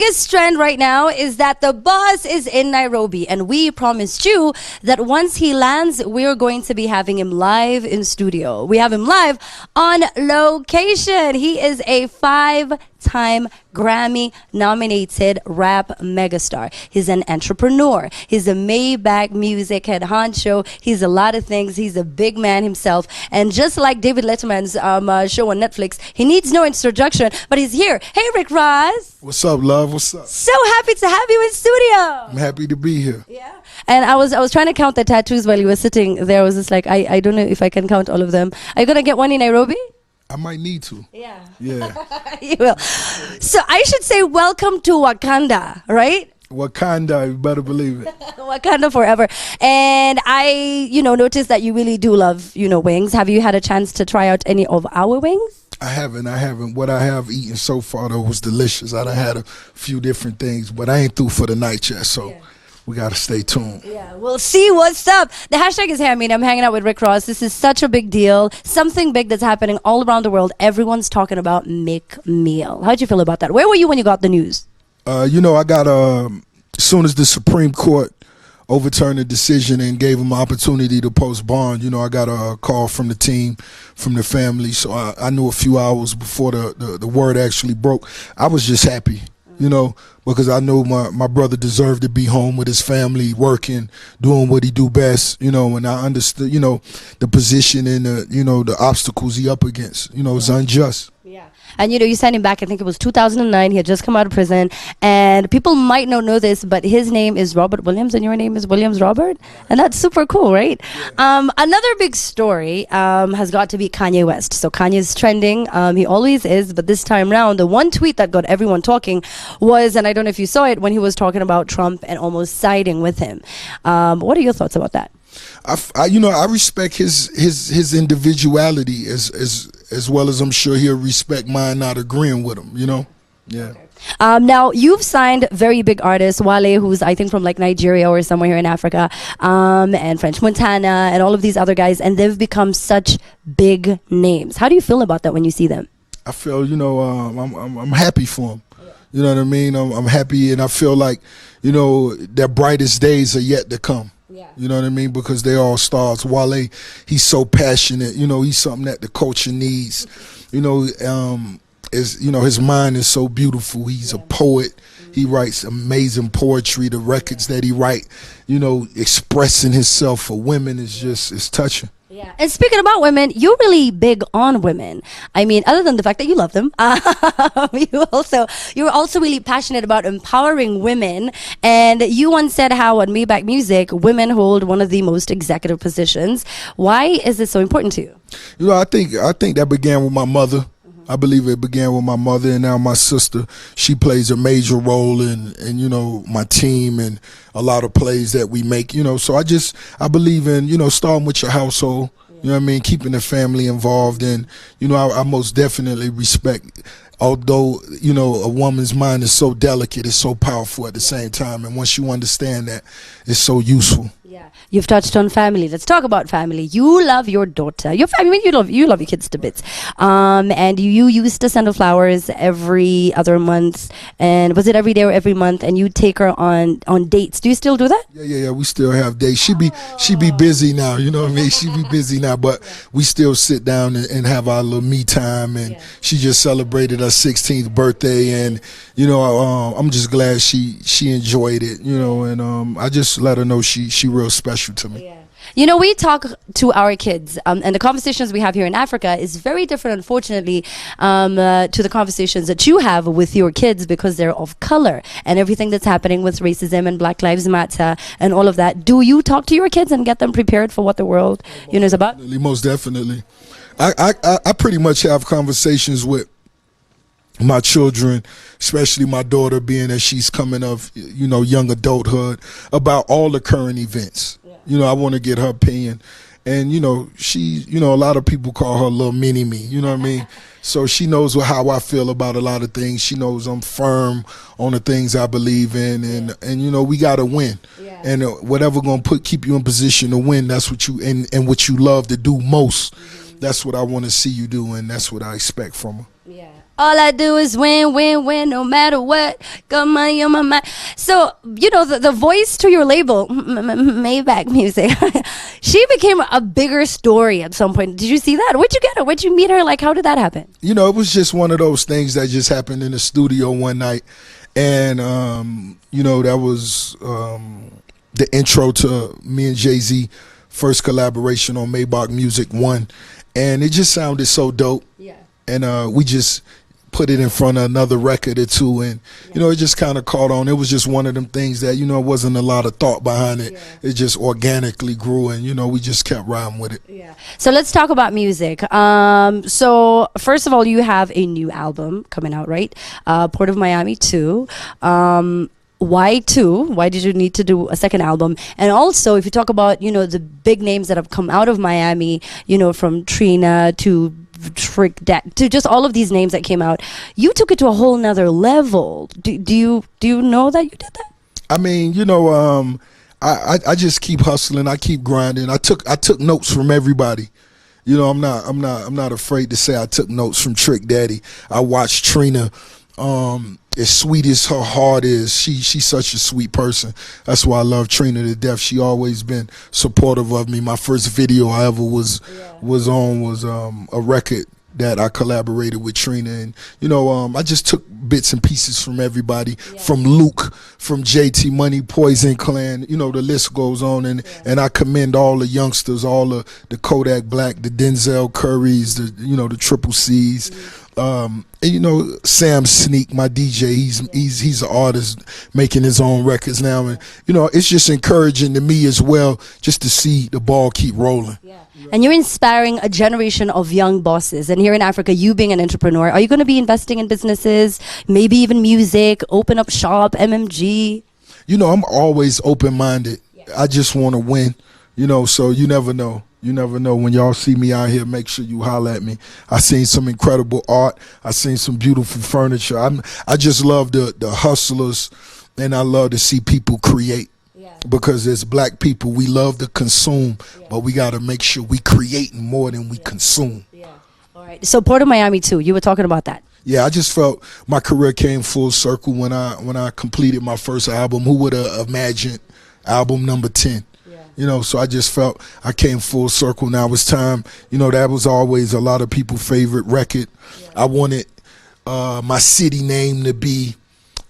Biggest trend right now is that the boss is in Nairobi, and we promised you that once he lands, we're going to be having him live in studio. We have him live on location. He is a five-time Grammy-nominated rap megastar. He's an entrepreneur. He's a Maybach music head honcho. He's a lot of things. He's a big man himself. And just like David Letterman's show on Netflix, he needs no introduction, but he's here. Hey, Rick Ross. What's up, love? What's up? So happy to have you in studio. I'm happy to be here. Yeah. And I was trying to count the tattoos while you were sitting there. I was just like, I don't know if I can count all of them. Are you going to get one in Nairobi? I might need to. Yeah. Yeah. You will. So I should say welcome to Wakanda, right? Wakanda, you better believe it. Wakanda forever. And I, noticed that you really do love, wings. Have you had a chance to try out any of our wings? I haven't. What I have eaten so far, though, was delicious. I done had a few different things, but I ain't through for the night yet, so we got to stay tuned. Yeah, we'll see what's up. The hashtag is here. I mean, I'm hanging out with Rick Ross. This is such a big deal. Something big that's happening all around the world. Everyone's talking about McMeal. How'd you feel about that? Where were you when you got the news? I got, as soon as the Supreme Court overturned the decision and gave him an opportunity to post bond, I got a call from the team, from the family. So I knew a few hours before the word actually broke. I was just happy, because I knew my brother deserved to be home with his family, working, doing what he do best, and I understood, the position and the obstacles he up against, it's unjust. Yeah. And you signed him back, I think it was 2009. He had just come out of prison. And people might not know this, but his name is Robert Williams and your name is Williams Robert. And that's super cool, right? Another big story has got to be Kanye West. So Kanye's trending. He always is. But this time around, the one tweet that got everyone talking was, and I don't know if you saw it, when he was talking about Trump and almost siding with him. What are your thoughts about that? I respect his individuality as well as I'm sure he'll respect mine not agreeing with him, Yeah. Okay. Now, you've signed very big artists, Wale, who's I think from like Nigeria or somewhere here in Africa, and French Montana and all of these other guys, and they've become such big names. How do you feel about that when you see them? I feel, I'm happy for them. You know what I mean? I'm happy, and I feel like, their brightest days are yet to come. Yeah. You know what I mean? Because they all stars. Wale, he's so passionate. He's something that the culture needs. His mind is so beautiful. He's a poet. He writes amazing poetry. The records that he write, expressing himself for women is touching. Yeah. And speaking about women, you're really big on women. I mean, other than the fact that you love them, you're also really passionate about empowering women. And you once said how on Maybach Music, women hold one of the most executive positions. Why is this so important to you? I think that began with my mother. I believe it began with my mother, and now my sister. She plays a major role in my team and a lot of plays that we make. So I believe in starting with your household. You know what I mean? Keeping the family involved, and I most definitely respect. Although a woman's mind is so delicate, it's so powerful at the same time, and once you understand that, it's so useful. Yeah, you've touched on family. Let's talk about family. You love your daughter. Your family. You love your kids to bits. And you used to send her flowers every other month, and was it every day or every month? And you take her on dates. Do you still do that? Yeah. We still have dates. She be busy now. You know what I mean? She be busy now, but we still sit down and have our little me time. And she just celebrated her 16th birthday, and I'm just glad she enjoyed it. And I just let her know she real special to me. Yeah. We talk to our kids, and the conversations we have here in Africa is very different, unfortunately, to the conversations that you have with your kids because they're of color and everything that's happening with racism and Black Lives Matter and all of that. Do you talk to your kids and get them prepared for what the world, is about? Most definitely. I pretty much have conversations with my children, especially my daughter, being that she's coming of young adulthood, about all the current events. I want to get her opinion, and she a lot of people call her little mini me. You know what I mean? So she knows how I feel about a lot of things. She knows I'm firm on the things I believe in, and we gotta win. And whatever gonna keep you in position to win, that's what you and what you love to do most. That's what I want to see you do, and that's what I expect from her. Yeah. All I do is win, win, win, no matter what. Got money on my mind. So, you know, the voice to your label, Maybach Music, she became a bigger story at some point. Did you see that? Where'd you get her? Where'd you meet her? Like, how did that happen? You know, it was just one of those things that just happened in the studio one night. And, you know, that was the intro to me and Jay-Z first collaboration on Maybach Music 1. And it just sounded so dope. Yeah. And we just put it in front of another record or two, and you know, it just kind of caught on. It was just one of them things that, you know, wasn't a lot of thought behind it. It just organically grew, and you know, we just kept riding with it. Yeah. So let's talk about music. So first of all, you have a new album coming out, right? Port of Miami 2. Why 2? Why did you need to do a second album? And also, if you talk about, you know, the big names that have come out of Miami, you know, from Trina to Trick Dad to just all of these names that came out, you took it to a whole nother level. Do you know that you did that? I mean, you know, I just keep hustling. I keep grinding. I took notes from everybody. You know, I'm not afraid to say I took notes from Trick Daddy. I watched Trina. As sweet as her heart is, she's such a sweet person. That's why I love Trina to death. She always been supportive of me. My first video I ever was on was a record that I collaborated with Trina, and you know, I just took bits and pieces from everybody, from Luke, from JT Money, Poison Clan, you know, the list goes on, and I commend all the youngsters, all the Kodak Black, the Denzel Currys, the, you know, the Triple C's. And you know, Sam Sneak, my DJ, he's an artist making his own records now, and you know, it's just encouraging to me as well, just to see the ball keep rolling. Yeah. And you're inspiring a generation of young bosses. And here in Africa, you being an entrepreneur, are you going to be investing in businesses, maybe even music, open up shop, MMG? You know, I'm always open-minded. I just want to win, you know, so you never know. You never know. When y'all see me out here, make sure you holler at me. I seen some incredible art. I seen some beautiful furniture. I just love the hustlers, and I love to see people create. Because as black people, we love to consume, but we got to make sure we creating more than we consume. All right. So Port of Miami 2, you were talking about that. Yeah, I just felt my career came full circle when I completed my first album. Who would have imagined album number 10? You know, so I just felt I came full circle. Now it's time. You know, that was always a lot of people's favorite record. I wanted my city name to be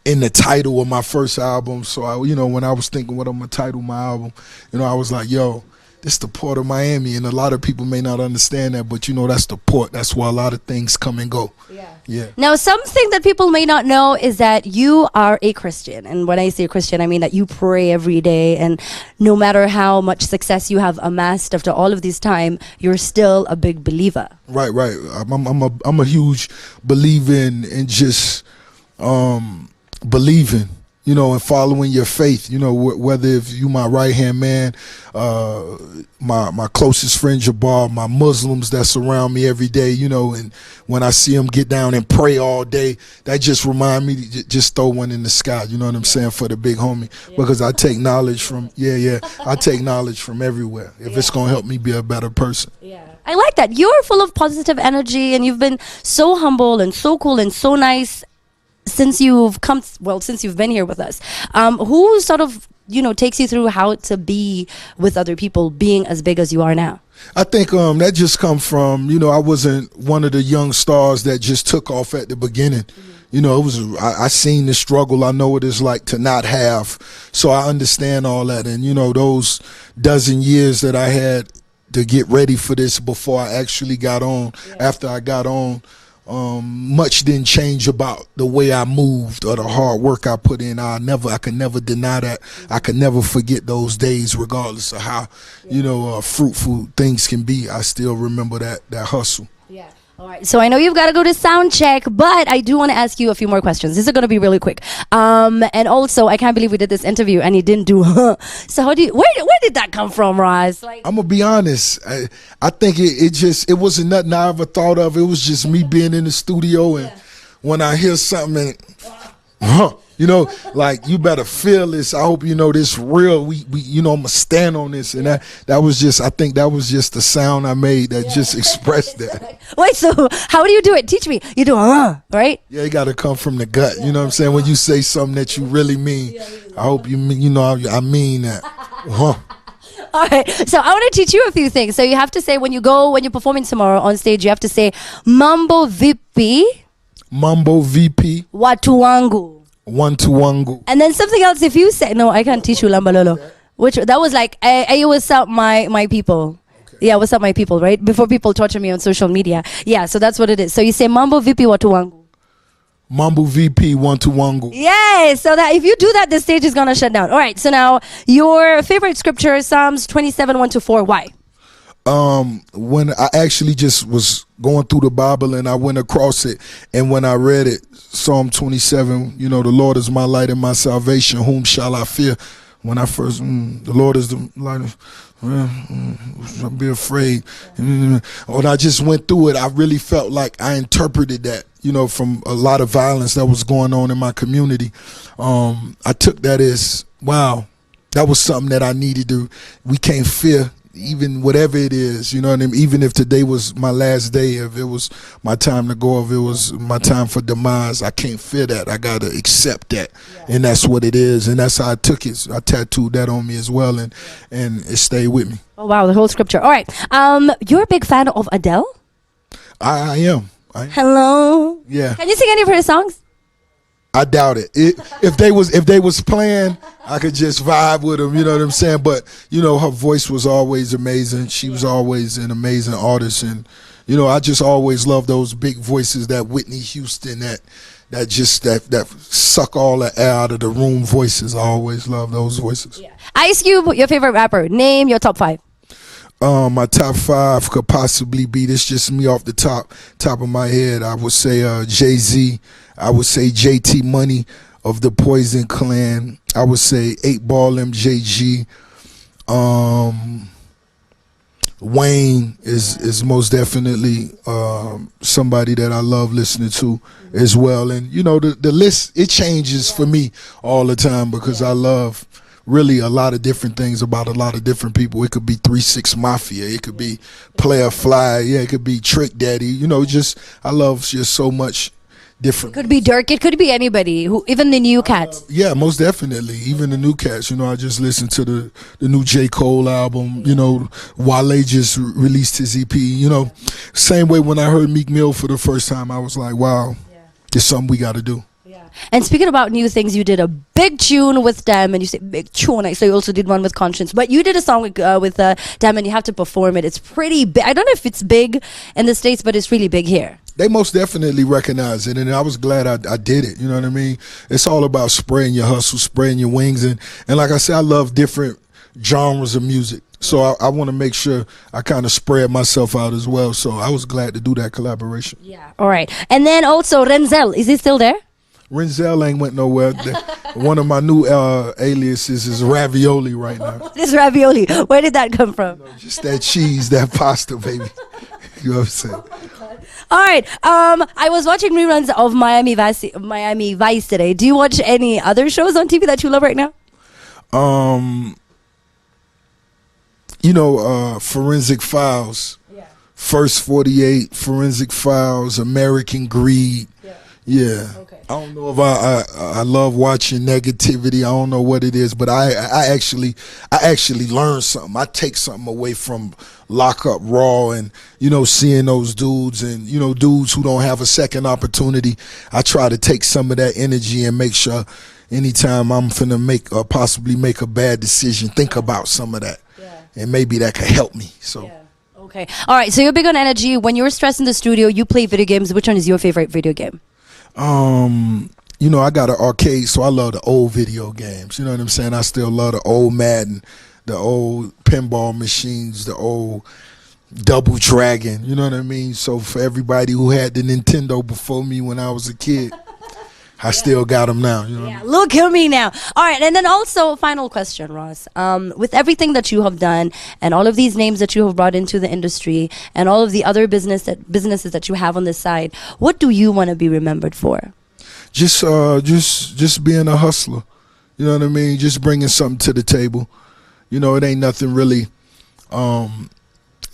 in the title of my first album. So, you know, when I was thinking what I'm going to title my album, you know, I was like, yo, this the Port of Miami. And a lot of people may not understand that, but, you know, that's the port. That's where a lot of things come and go. Yeah. Now, something that people may not know is that you are a Christian. And when I say Christian, I mean that you pray every day. And no matter how much success you have amassed after all of this time, you're still a big believer. Right. I'm a huge believer in just believing, you know, and following your faith, you know, whether if you my right-hand man, my closest friend Jabbar, my Muslims that surround me every day, you know, and when I see them get down and pray all day, that just remind me to just throw one in the sky, you know what I'm saying, for the big homie, because I take knowledge from, I take knowledge from everywhere if it's going to help me be a better person. I like that. You're full of positive energy, and you've been so humble and so cool and so nice since you've been here with us. Who sort of, you know, takes you through how to be with other people, being as big as you are now? I think that just come from, you know, I wasn't one of the young stars that just took off at the beginning. You know, it was I seen the struggle. I know what it's like to not have. So I understand all that. And, you know, those dozen years that I had to get ready for this before I actually got on, after I got on, much didn't change about the way I moved or the hard work I put in. I can never deny that. I can never forget those days, regardless of how, you know, fruitful things can be. I still remember that hustle. All right. So I know you've got to go to sound check, but I do want to ask you a few more questions. This is going to be really quick. And also, I can't believe we did this interview and you didn't do. So how do you? Where did that come from, Roz? Like, I'm gonna be honest. I think it wasn't nothing I ever thought of. It was just me being in the studio, and when I hear something, and You know, like, you better feel this. I hope you know this real. We you know, I'm gonna stand on this. And that was just, I think that was just the sound I made that just expressed that. Wait, so how do you do it? Teach me. You do right? Yeah, it gotta come from the gut. You know what I'm saying? When you say something that you really mean, I hope you mean, you know, I mean that. All right. So I want to teach you a few things. So you have to say when you're performing tomorrow on stage, you have to say Mambo Vipi. Mambo VP. Watu wangu. One to wangu. And then something else, if you say, no, I can't teach you Lambalolo. That was like, hey, what's up, my people? Okay. Yeah, what's up, my people, right? Before people torture me on social media. Yeah, so that's what it is. So you say, Mambo VP Watu wangu. Mambo VP One to wangu. Yes, so that if you do that, the stage is going to shut down. All right, so now your favorite scripture, Psalms 27, 1-4. Why? When I actually just was going through the Bible and I went across it, and when I read it, Psalm 27, you know, the Lord is my light and my salvation, whom shall I fear? When I first, the Lord is the light of, I'll be afraid. When I just went through it, I really felt like I interpreted that, you know, from a lot of violence that was going on in my community. I took that as, wow, that was something that I needed to, we can't fear even whatever it is, you know what I mean? Even if today was my last day, if it was my time to go, if it was my time for demise, I can't fear that. I got to accept that. Yeah. And that's what it is. And that's how I took it. I tattooed that on me as well, and it stayed with me. Oh, wow, the whole scripture. All right. You're a big fan of Adele? I am. Hello? Yeah. Can you sing any of her songs? I doubt it. If they was playing, I could just vibe with them. You know what I'm saying? But you know, her voice was always amazing. She was always an amazing artist, and you know, I just always love those big voices, that Whitney Houston, that suck all the air out of the room voices. I always love those voices. Yeah. Ice Cube, your favorite rapper. Name your top 5. My top 5 could possibly be, this just me off the top of my head. I would say Jay-Z. I would say JT Money of the Poison Clan. I would say 8-Ball MJG. Wayne is most definitely somebody that I love listening to as well. And you know, the list, it changes for me all the time, because I love really a lot of different things about a lot of different people. It could be 3-6 Mafia, it could be Player Fly, yeah, it could be Trick Daddy. You know, just I love just so much different. It could be Dirk, it could be anybody, who, even the new cats. Yeah, most definitely, even the new cats. You know, I just listened to the new J. Cole album. You know, Wale just released his EP. You know, same way when I heard Meek Mill for the first time, I was like, wow, it's something we got to do. And speaking about new things, you did a big tune with them, and you say big tune. So you also did one with Conscience, but you did a song with them, and you have to perform it. It's pretty big. I don't know if it's big in the States, but it's really big here. They most definitely recognize it, and I was glad I did it. You know what I mean? It's all about spreading your hustle, spreading your wings, and like I said, I love different genres of music. So I want to make sure I kind of spread myself out as well. So I was glad to do that collaboration. Yeah. All right. And then also Renzel, is he still there? Renzel ain't went nowhere. One of my new aliases is Ravioli right now. What is Ravioli? Where did that come from? You know, just that cheese, that pasta, baby. You know what I'm saying? All right. I was watching reruns of Miami Vice today. Do you watch any other shows on TV that you love right now? You know, Forensic Files. Yeah. First 48, Forensic Files, American Greed. Yeah. Okay. I don't know if I love watching negativity. I don't know what it is, but I actually learn something. I take something away from Lock Up Raw, and you know, seeing those dudes, and you know, dudes who don't have a second opportunity. I try to take some of that energy and make sure anytime I'm finna possibly make a bad decision, think about some of that. Yeah. And maybe that could help me. So. Yeah. Okay. All right. So you're big on energy. When you're stressed in the studio, you play video games. Which one is your favorite video game? You know, I got an arcade, so I love the old video games. You know what I'm saying? I still love the old Madden, the old pinball machines, the old Double Dragon. You know what I mean? So for everybody who had the Nintendo before me when I was a kid, I still got them now. You know what I mean? Look at me now. All right, and then also, final question, Ross. With everything that you have done and all of these names that you have brought into the industry and all of the other businesses that you have on this side, what do you want to be remembered for? just being a hustler. You know what I mean? Just bringing something to the table. You know, it ain't nothing really. I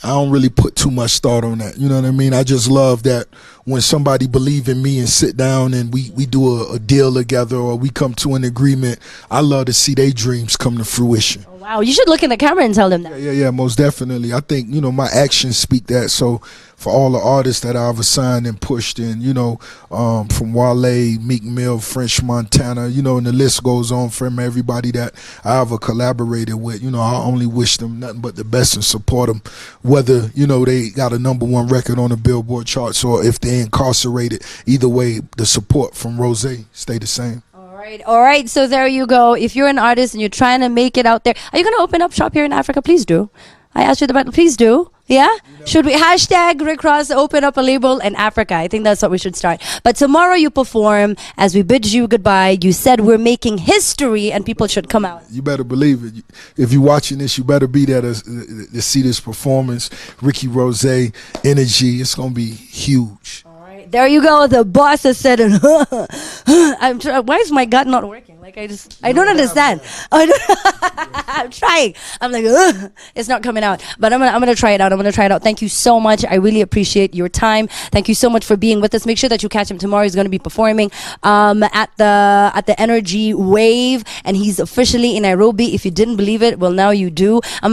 don't really put too much thought on that. You know what I mean? I just love that when somebody believe in me and sit down and we do a deal together or we come to an agreement, I love to see their dreams come to fruition. Oh, wow, you should look in the camera and tell them that. Yeah, most definitely. I think, you know, my actions speak that. So for all the artists that I've assigned and pushed in, you know, from Wale, Meek Mill, French Montana, you know, and the list goes on from everybody that I ever collaborated with. You know, I only wish them nothing but the best and support them, whether, you know, they got a #1 record on the Billboard charts or if they're incarcerated. Either way, the support from Rose stay the same. All right. So there you go. If you're an artist and you're trying to make it out there, are you going to open up shop here in Africa? Please do. I asked you the battle. Please do. Yeah? Should we hashtag Rick Ross open up a label in Africa? I think that's what we should start. But tomorrow you perform. As we bid you goodbye, you said we're making history and people should come out. You better believe it. If you're watching this, you better be there to see this performance. Ricky Rose, energy. It's going to be huge. There you go. The boss has said, why is my gut not working? Like, I don't understand. I'm trying. I'm like, it's not coming out. But I'm gonna try it out. Thank you so much. I really appreciate your time. Thank you so much for being with us. Make sure that you catch him tomorrow. He's going to be performing at the Energy Wave, and he's officially in Nairobi. If you didn't believe it, well, now you do.